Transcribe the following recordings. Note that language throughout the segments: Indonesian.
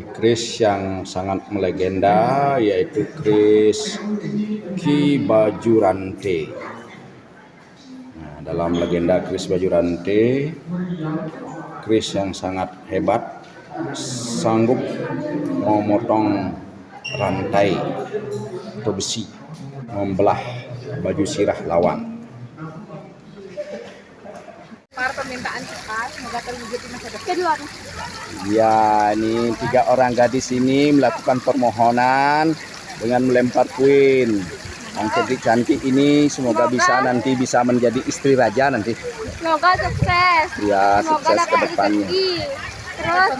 keris yang sangat melegenda, yaitu keris Ki Bajurante. Nah, dalam legenda keris Bajurante, keris yang sangat hebat, sanggup memotong rantai atau besi, membelah baju sirah lawan. Permintaan kita semoga terwujud di masa depan. Ya, ini 3 orang gadis ini melakukan permohonan dengan melempar koin. Yang cantik-cantik ini semoga nanti bisa menjadi istri raja nanti. Semoga sukses. Ya, Semoga sukses ke dapat depannya. rezeki. Terus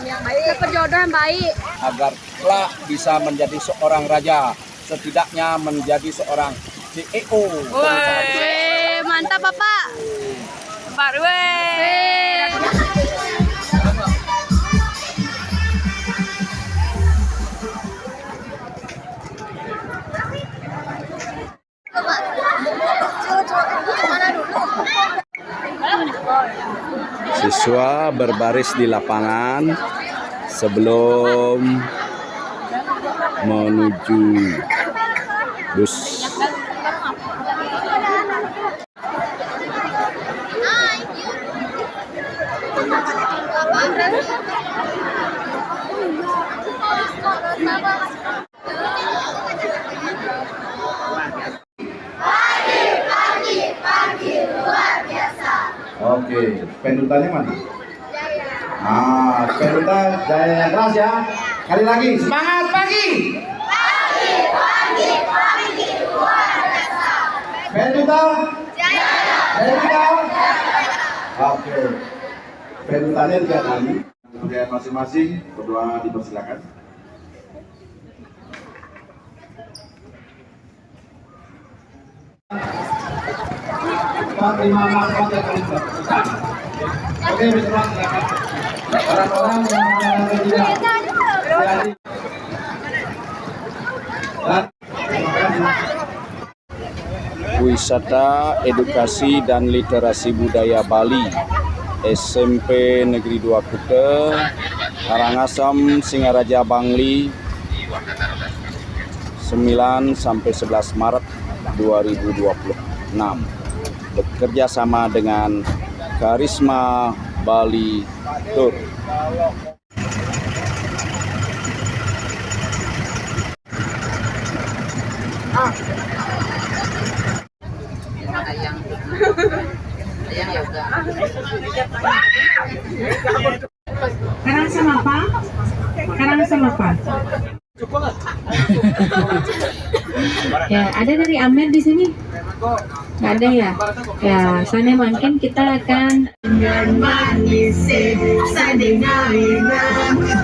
dapat jodoh yang baik. Agar kelak bisa menjadi seorang raja, setidaknya menjadi seorang CEO. Woi, mantap Bapak. Baru Siswa berbaris di lapangan sebelum menuju bus. Pagi luar biasa. Oke, pendutannya mana? Ah, pendutan jaya yang keras ya. Kali lagi, semangat pagi. Pagi luar biasa. Pendutan. Jaya. Pendutan. Oke. Pendutannya 3 kali. Kemudian masing-masing berdoa dipersilakan. Terima kasih Oke, silakan. Orang-orang yang Wisata Edukasi dan Literasi Budaya Bali SMP Negeri 2 Kute, Karangasem, Singaraja, Bangli, 9 sampai 11 Maret 2026. Bekerja sama dengan Karisma Bali Tour. Ayang yoga. Karangasem apa? Karangasem apa? Ya, ada dari Amer di sini? Nggak ada ya? Ya, soalnya mungkin kita akan dengan manis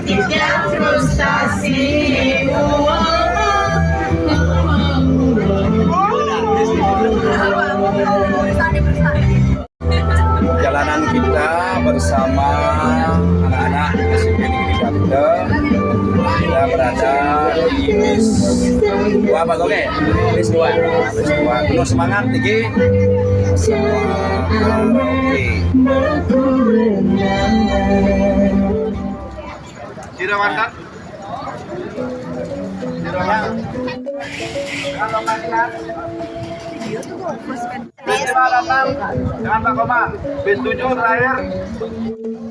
tidak frustasi. Perjalanan kita bersama anak-anak SMP Negeri 2 Kute, kita berada di bis 2 Pak Goge, bis 2. Penuh semangat tinggi. Semua karaoke. Cirawandan.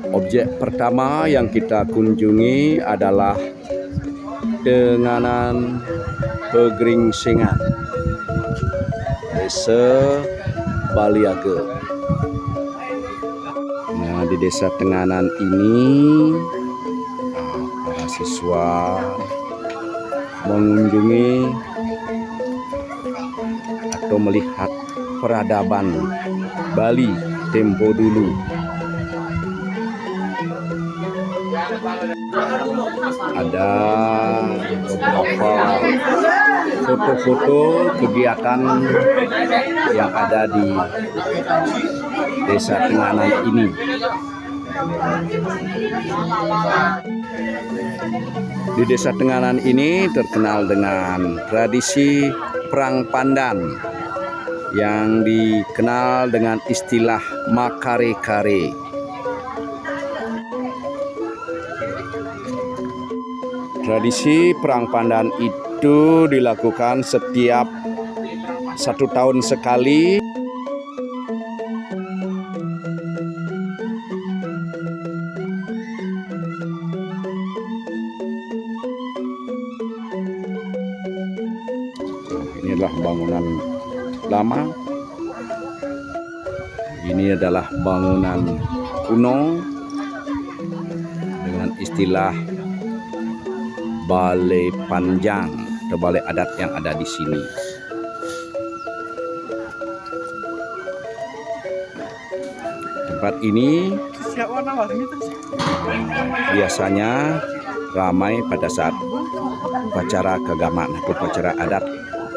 Objek pertama yang kita kunjungi adalah Tenganan Pegeringsingan, Desa Baliage. Nah, di Desa Tenganan ini para siswa mengunjungi atau melihat peradaban Bali tempo dulu. Ada beberapa foto-foto kegiatan yang ada di Desa Tenganan ini. Di Desa Tenganan ini terkenal dengan tradisi perang pandan yang dikenal dengan istilah makare-kare. Tradisi perang pandan itu dilakukan setiap 1 tahun sekali. Ini adalah bangunan lama. Ini adalah bangunan kuno dengan istilah balai panjang atau balai adat yang ada di sini. Tempat ini biasanya ramai pada saat upacara keagamaan atau upacara adat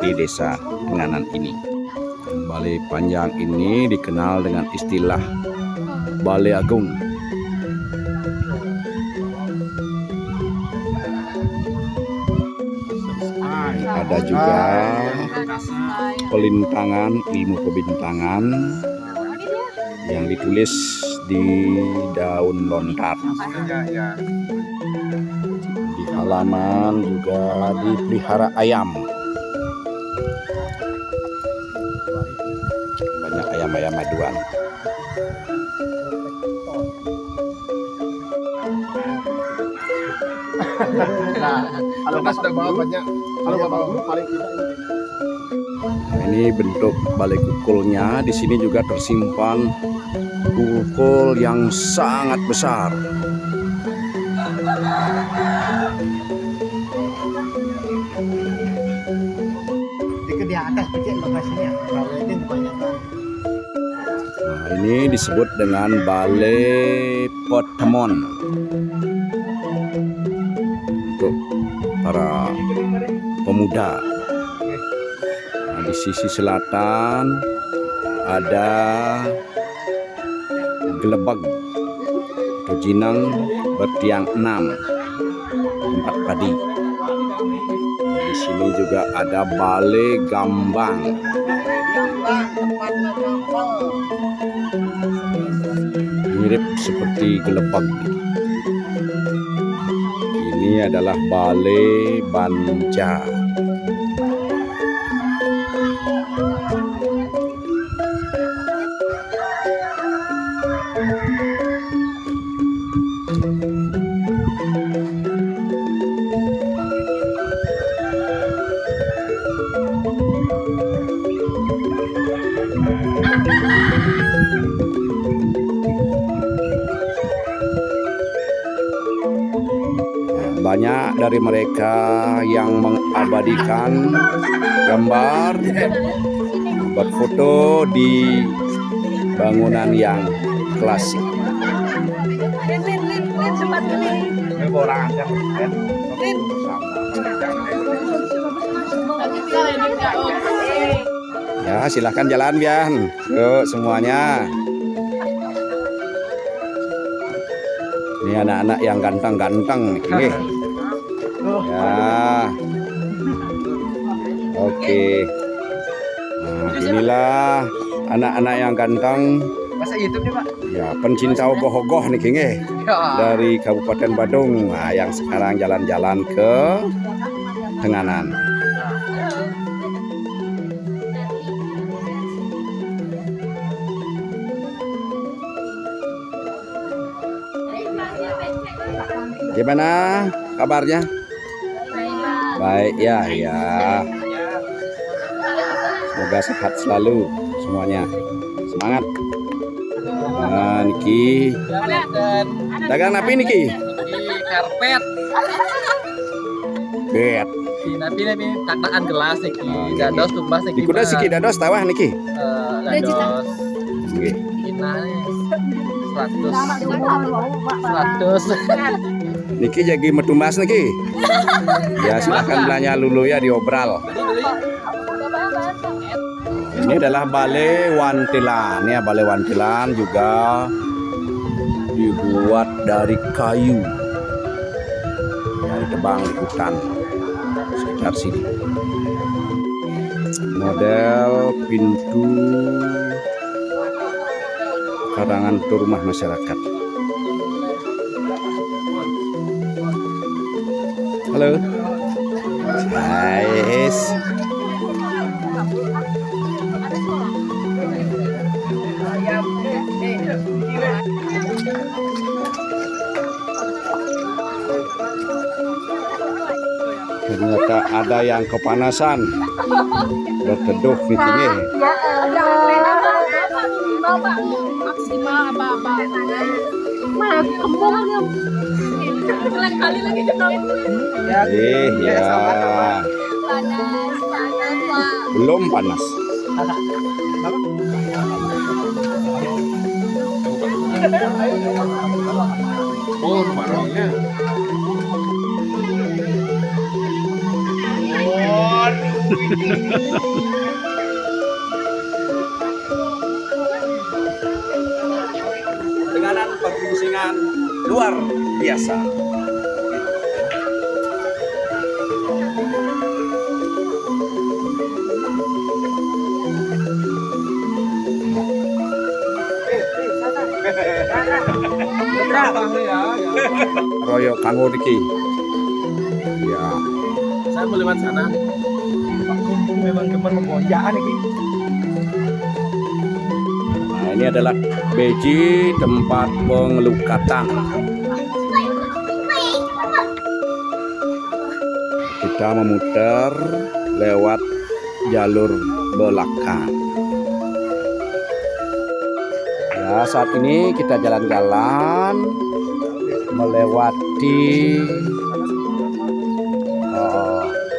di desa Tenganan ini. Balai panjang ini dikenal dengan istilah Balai Agung. Ada juga pelintangan, ilmu pebintangan yang ditulis di daun lontar. Di halaman juga dipelihara ayam. Banyak ayam-ayam maduan. Kalau Mas sudah bawa banyak, kalau bapak dulu paling tidak Ini bentuk balai kukulnya. Di sini juga tersimpan kukul yang sangat besar. di atas kecil lokasinya, kalau itu banyak. Nah, ini disebut dengan Balai Potemon untuk para pemuda. Nah, di sisi selatan ada gelebag atau jinang bertiang 6, tempat padi. Di sini juga ada Balai Gambang. Mirip seperti gelebag. Ini adalah Balai Banca. Banyak dari mereka yang mengabadikan gambar, berfoto di bangunan yang klasik. Ya, silahkan jalan Bian. Yuk semuanya. Ini anak-anak yang ganteng-ganteng nih. Ya. Oke. Nah, inilah anak-anak yang ganteng. Masa YouTube nih, Pak? Ya, pencinta ogoh-ogoh nih King dari Kabupaten Badung. Nah, yang sekarang jalan-jalan ke Tenganan. Gimana kabarnya? Baik ya, ya. Semoga sehat selalu semuanya. Semangat. Nah, Niki. Dagang apa Niki? Di karpet. Bet. Tapi catakan gelas nih, dados tumbas nih. Dikuda siki dados tawah Niki. Dados. Nggih. Ina 100. Niki jadi metumbas Niki. Ya silahkan belanja lulu ya diobral. Ini adalah Balai Wantilan ya, Balai Wantilan juga dibuat dari kayu yang ditebang di hutan sekitar sini. Model pintu karangan rumah masyarakat. Halo. Guys. Ternyata ada yang kepanasan. Berteduh meetingnya. Maksimal apa-apa. Lain kali lagi ketahuin. Ya. Belum panas. Oh, barangnya. Dengan permusingan luar biasa. Royok kanggo Diki. Ya. Saya mau lewat sana. Memang gemar memonjakan ini. Nah, ini adalah beji tempat pengelukatan. Kita memutar lewat jalur belakang. Ya, saat ini kita jalan-jalan melewati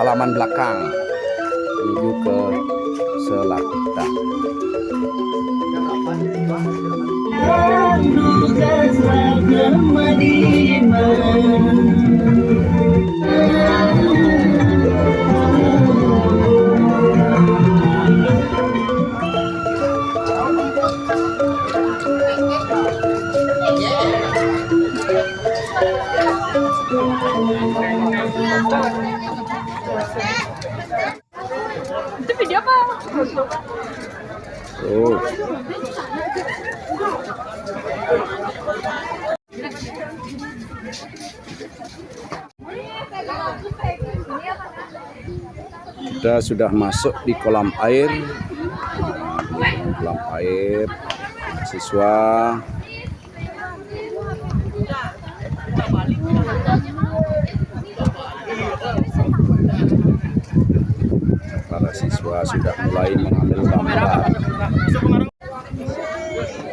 halaman belakang menuju ke Selapita. Itu video apa? Oh. Kita sudah masuk di kolam air. Kolam air siswa. Para siswa sudah mulai mengambil gambar.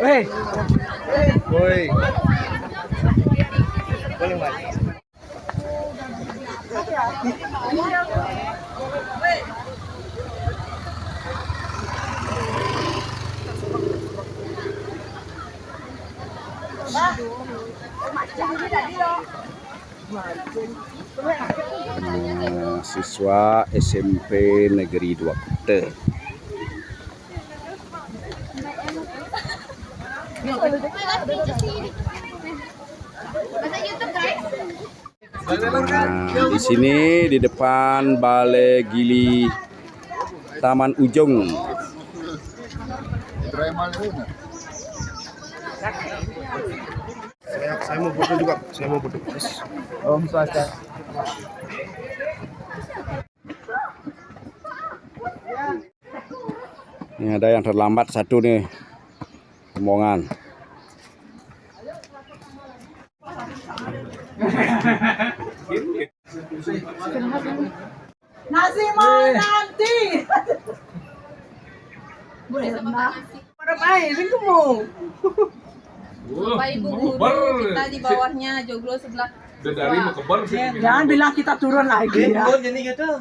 Woi. Woi. Boleh Mas. Siswa SMP Negeri 2 Kute. Nah, di sini di depan Balai Gili Taman Ujung. Saya mau foto juga. Saya mau foto. Om swasta. Ini ada yang terlambat satu nih, rombongan. Nasi mau nanti. Para main, itu mau. Bapak Ibu guru kita di bawahnya joglo sebelah. Dari mau ke bar sih. Jangan bilang kita turun lagi ya. Jadi gitu.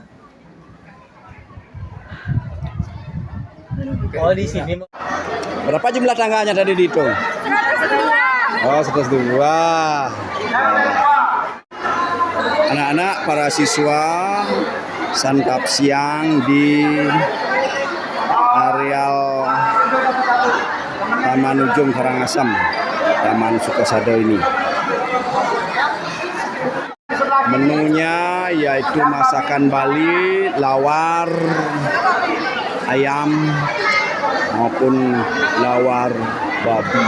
Oh di sini. Berapa jumlah tangganya tadi dihitung? 102. Oh, 102. Anak-anak para siswa santap siang di areal Taman Ujung Karangasem, Taman Sukosado ini. Menunya yaitu masakan Bali, lawar ayam maupun lawar babi.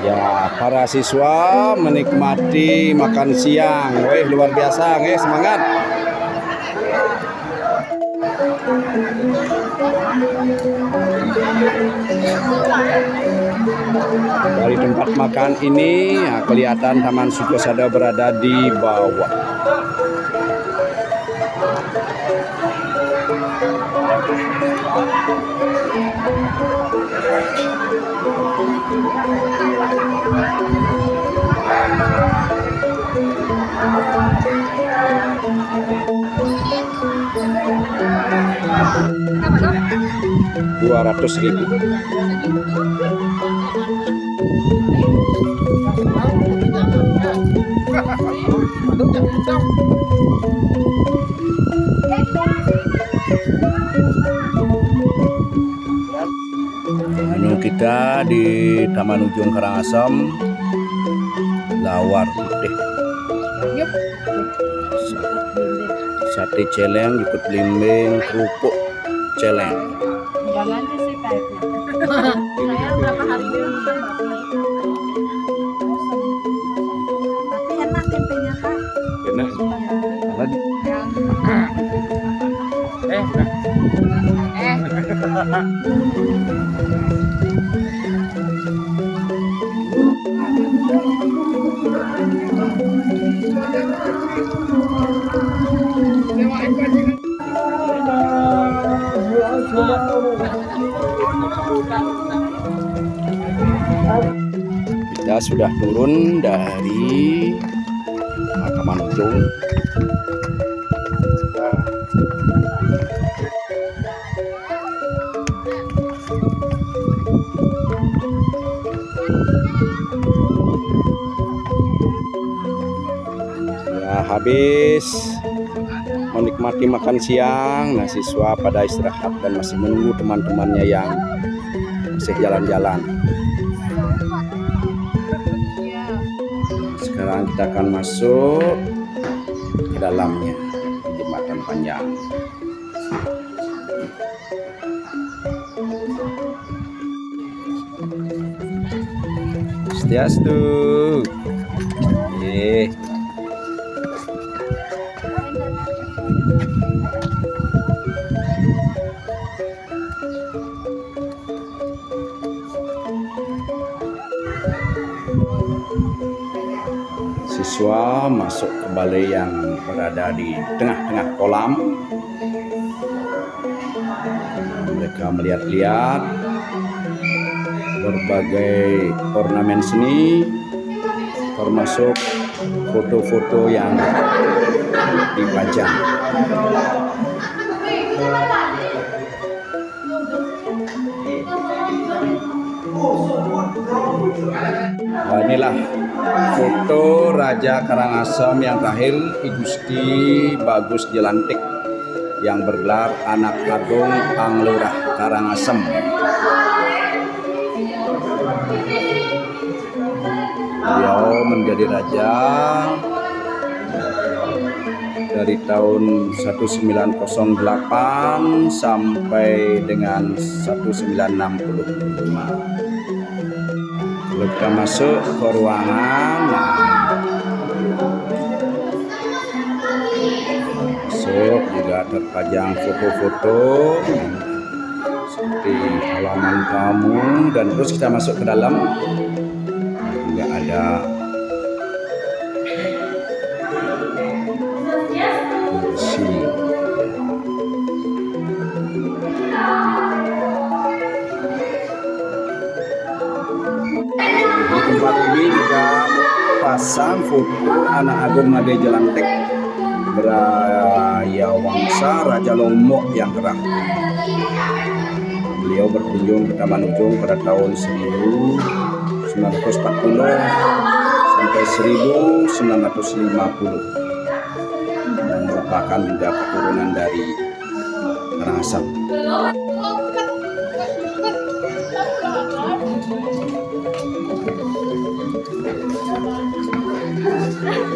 Ya, para siswa menikmati makan siang. Wih, luar biasa, semangat. Dari tempat makan ini, ya, kelihatan Taman Sukosada berada di bawah. Rp200.000. Menu kita di Taman Ujung Karangasem, lawar putih, sate celeng, ikut belimbing, kerupuk celeng. Jalannya sih kayaknya. Saya berapa hari dulu makan tapi enak tempenya Pak. Enak. Lagi. Kita sudah turun dari Taman Ujung. Ya, habis menikmati makan siang, nah siswa pada istirahat dan masih menunggu teman-temannya yang masih jalan-jalan. Sekarang kita akan masuk ke dalamnya, jembatan panjang. Swastiastu. Siswa masuk ke balai yang berada di tengah-tengah kolam. Mereka melihat-lihat berbagai ornamen seni, termasuk foto-foto yang dipajang. Nah, inilah foto Raja Karangasem yang terakhir, I Gusti Bagus Jelantik, yang bergelar Anak Agung Anglurah Karangasem. Beliau menjadi raja dari tahun 1908 sampai dengan 1965. Lalu kita masuk ke ruangan. Masuk juga terpajang foto-foto seperti halaman tamu, dan terus kita masuk ke dalam. Juga ada kursi. Di tempat ini juga pasang foto Anak Agung Ngade Jelantik Beraya Wangsa Raja Lombok yang kerah. Beliau berkunjung ke Taman Ujung pada tahun 1940 sampai 1950 dan merupakan juga keturunan dari Karangasem.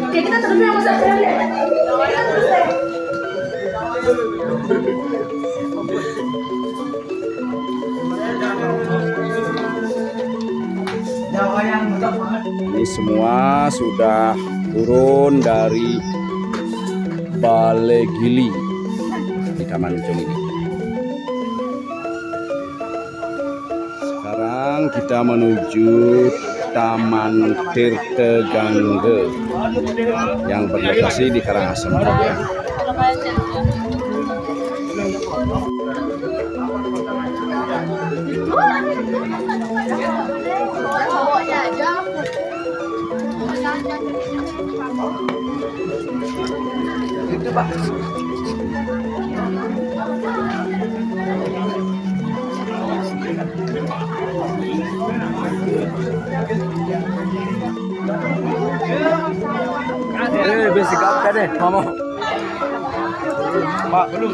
Oke, kita terus yang masuk. Ini semua sudah turun dari Balai Gili di Taman Ujung ini. Sekarang kita menuju Taman Tirta Gangga yang berlokasi di Karangasem. Basic apa deh, mama? Pak, belum.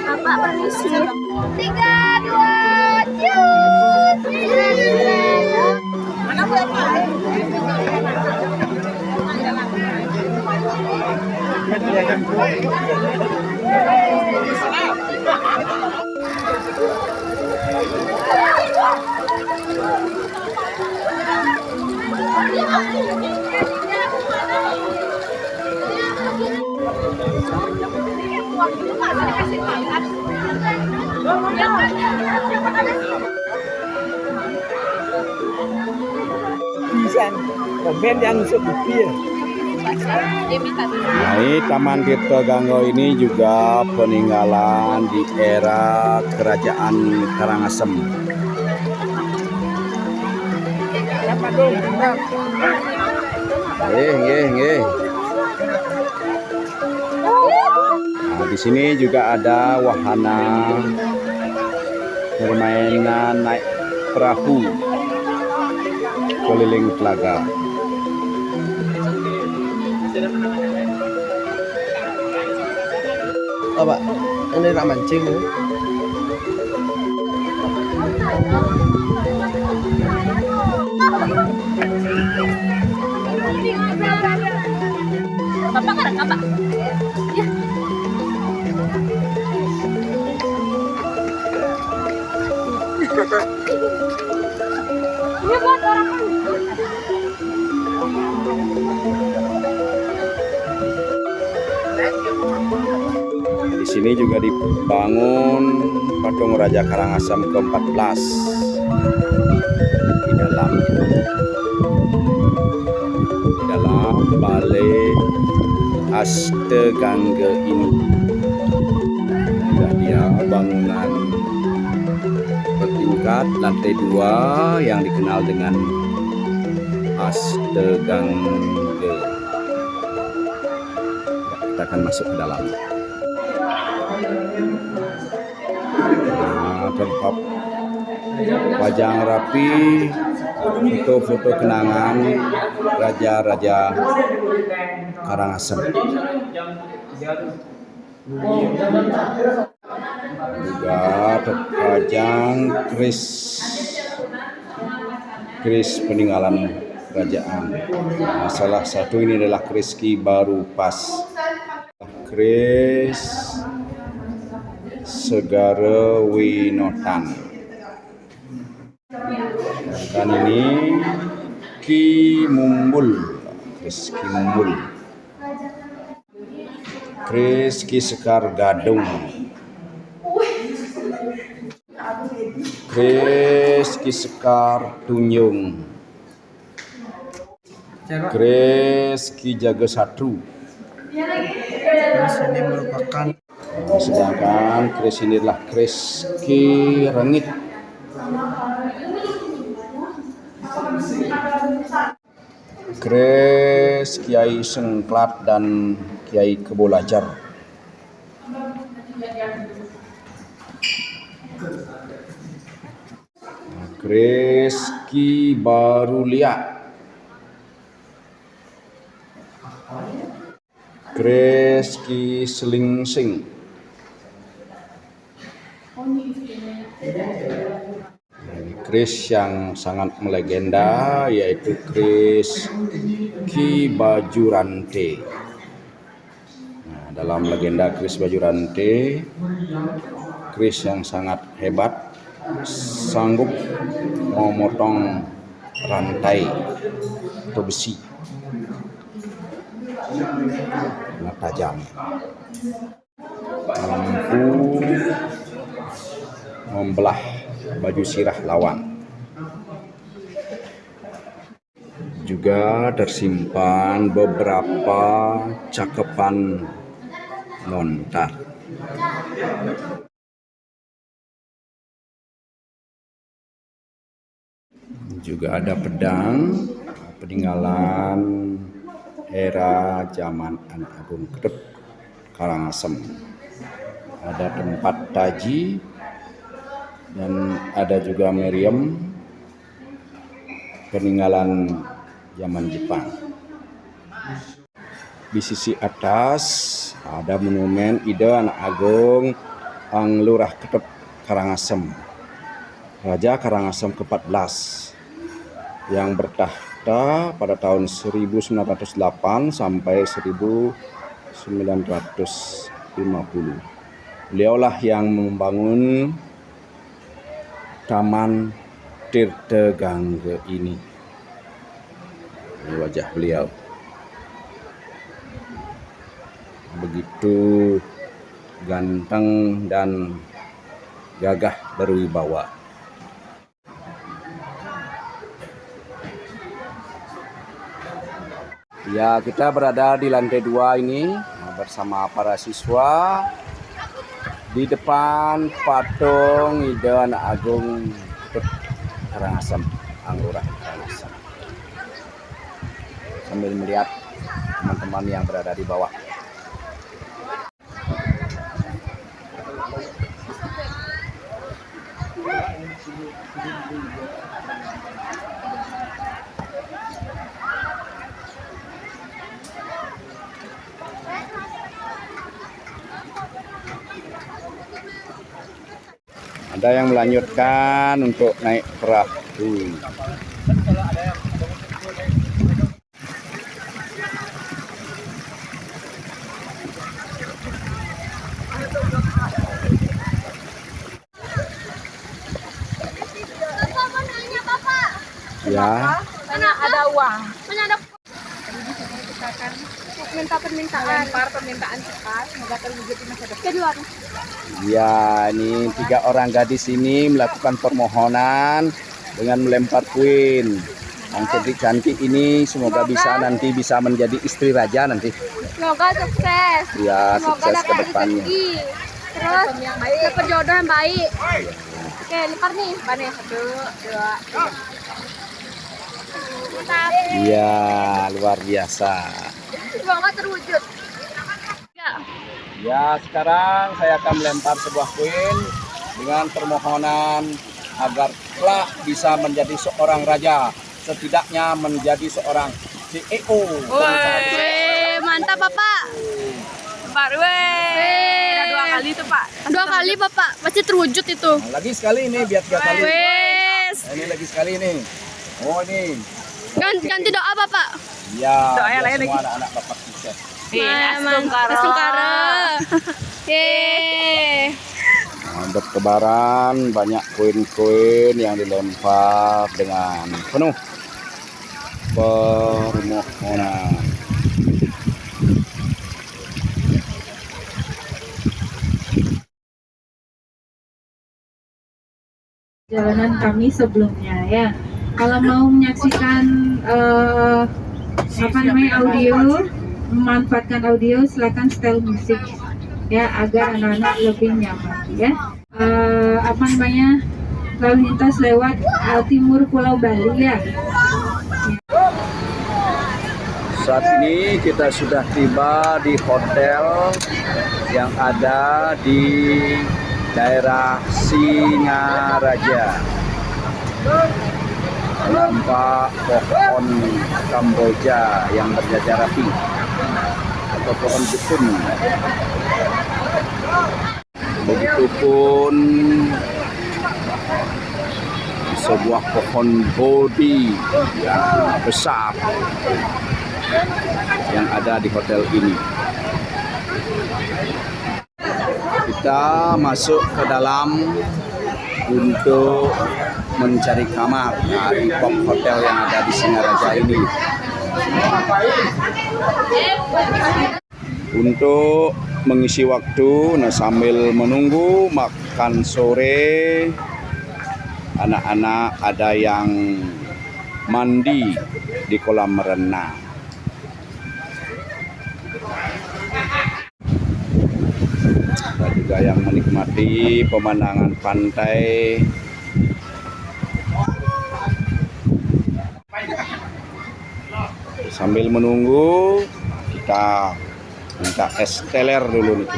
Apa permisi? 3, 2, cus. Mana berapa? Nah, ini Taman Tirta Gangga ini juga peninggalan di era Kerajaan Karangasem. Nggih. Nah, di sini juga ada wahana permainan naik perahu keliling telaga. Oh, Pak, ini nak mancing ya? Bapak kan apa? Ya. Ini buat orang. Di sini juga dibangun patung Raja Karangasem ke-14 di dalam Balai Astegangga ini. Dan dia bangunan bertingkat lantai 2 yang dikenal dengan Astegangga. Kita akan masuk ke dalam. Nah, tempat pajang rapi foto-foto kenangan raja-raja Karangasem. Juga terpajang keris peninggalan kerajaan. Nah, salah satu ini adalah keris Ki Baru Pas. Keris Segara Winotan. Dan ini Ki Mumbul, keris Ki Mumbul. Keris Ki Sekar Gadung. Keris Ki Sekar Tunyung. Keris Ki Jaga Satru. Keris ini merupakan, Sedangkan keris ini adalah keris Ki Rengit. Keris Kiai Sengklat dan Kiai Kebolajar. Keris Ki Barulia. Kris Ki Slingsing. Ini kris yang sangat melegenda, yaitu kris Ki Bajurante. Nah, dalam legenda kris Bajurante, kris yang sangat hebat, sanggup memotong rantai atau besi. Sangat tajam, mampu membelah baju sirah lawan. Juga tersimpan beberapa cakepan lontar. Juga ada pedang peninggalan era zaman Anak Agung Ketep Karangasem. Ada tempat taji dan ada juga meriam peninggalan zaman Jepang. Di sisi atas ada monumen Ide Anak Agung Ang Lurah Ketep Karangasem, Raja Karangasem ke-14 yang bertahta pada tahun 1908 sampai 1950. Beliaulah yang membangun Taman Tirta Gangga ini. Ini wajah beliau. Begitu ganteng dan gagah berwibawa. Ya, kita berada di lantai 2 ini bersama para siswa di depan patung Ide Anak Agung Karangasem, Ang Lurah Karangasem. Sambil melihat teman-teman yang berada di bawah. Ada yang melanjutkan untuk naik perahu. Ya. Mana ada uang? Mana ada Kita akan minta permintaan? melempar permintaan cepat, semoga terwujud di masa depan. Kedua. Ya, ini 3 orang gadis ini melakukan permohonan dengan melempar koin. Yang cantik-cantik ini semoga nanti bisa menjadi istri raja nanti. Semoga sukses. Ya, Semoga sukses ke dapat depannya. rezeki. Terus dapat jodoh yang baik. Oke, lempar nih. Apa nih? 1, 2, 3. Mantap. Iya, luar biasa. Semoga terwujud. Ya, sekarang saya akan melempar sebuah koin dengan permohonan agar kelak bisa menjadi seorang raja, setidaknya menjadi seorang CEO. Mantap, Bapak. Baru udah 2 kali tuh, Pak. 2 kali, Bapak. Pasti terwujud itu. Nah, lagi sekali ini, biar 3 kali. Wes. Nah, ini lagi sekali ini. Oh, ini. Ganti doa, Bapak. Ya, Doa yang biar lain semua lagi. anak-anak Bapak sukses. Sungkara. Yeay. Untuk kebaran banyak koin-koin yang dilempar dengan penuh permohonan. Jalanan kami sebelumnya ya. Kalau mau menyaksikan audio, memanfaatkan audio, silakan setel musik ya agar anak-anak lebih nyaman ya. Lalu lintas lewat timur Pulau Bali ya. Saat ini kita sudah tiba di hotel yang ada di daerah Singaraja. Nampak pohon Kamboja yang berjajar rapi. atau pohon jepun. Begitupun sebuah pohon bodi yang besar yang ada di hotel ini. Kita masuk ke dalam untuk mencari kamar di top hotel yang ada di Singaraja ini. Untuk mengisi waktu, sambil menunggu makan sore, anak-anak ada yang mandi di kolam renang. Ada juga yang menikmati pemandangan pantai. Sambil menunggu, kita minta es teler dulu nih.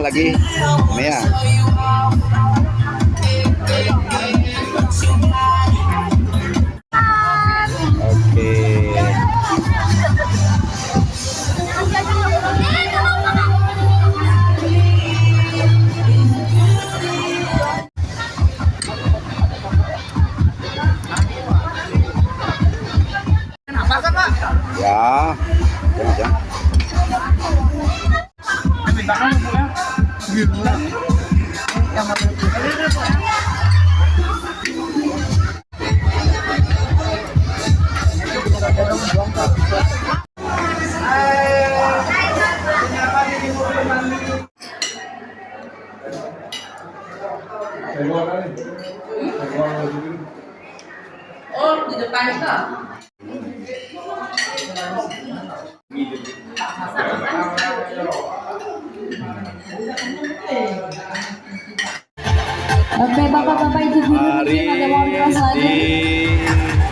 Lagi ini ya. Oke. Ya, jangan. Oh, di depan itu. Oke, bapak-bapak ibu guru mungkin ada mau bilang lagi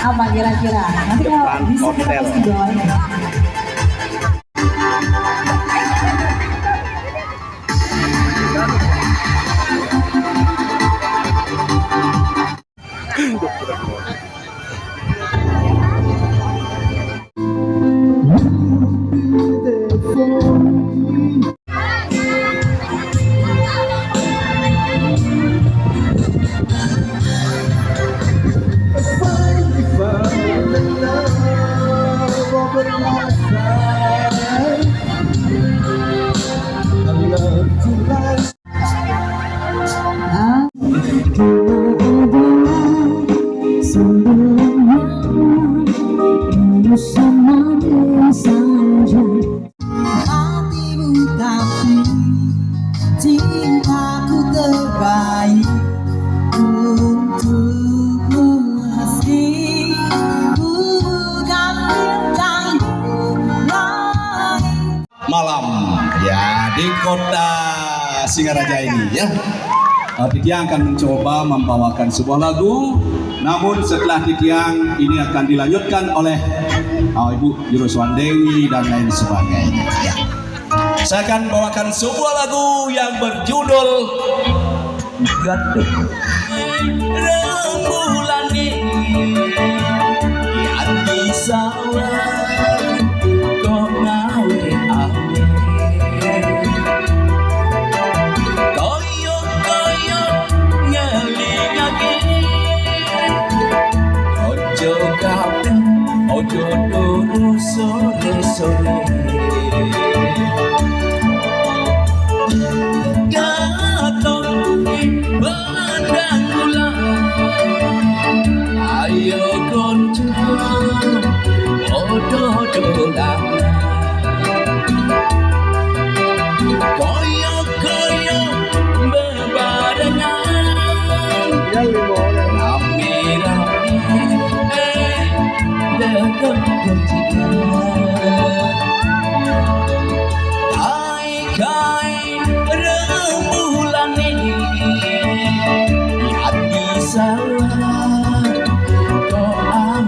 apa kira-kira? Nanti kalau bisa kita kasih doain. Cintaku terbaik untukmu meski bukan bintang lain. Malam ya di kota Singaraja ini ya. Titiang akan mencoba membawakan sebuah lagu, namun setelah Titiang ini akan dilanjutkan oleh Ibu Juruswandewi dan lain sebagainya ya. Saya akan bawakan sebuah lagu yang berjudul Gantung Rembulan yang bisa kau ngawe ame koyok ngelingake ojo kapten ojo turu sore-sore. Ayo konco odo-odolan koyok-koyok bebarengan Namira salah kok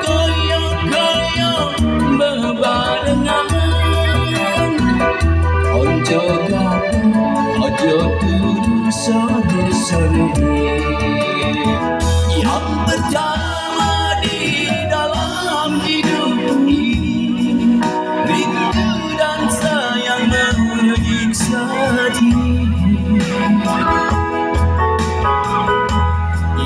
koyok-koyok bebarengan ojo gapo ojo kudu sore-sore yang pertama di dalam hidup ini rindu dan sayang menyiksa hati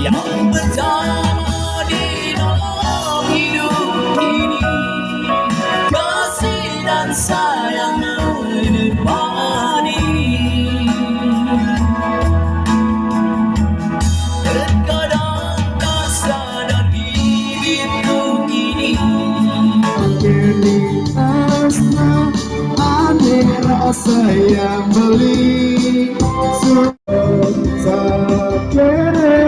yang pertama di dalam hidup ini kasih dan sayang menemani terkadang tak sadar diriku ini Kini asma aneh rasa yang beli Sakere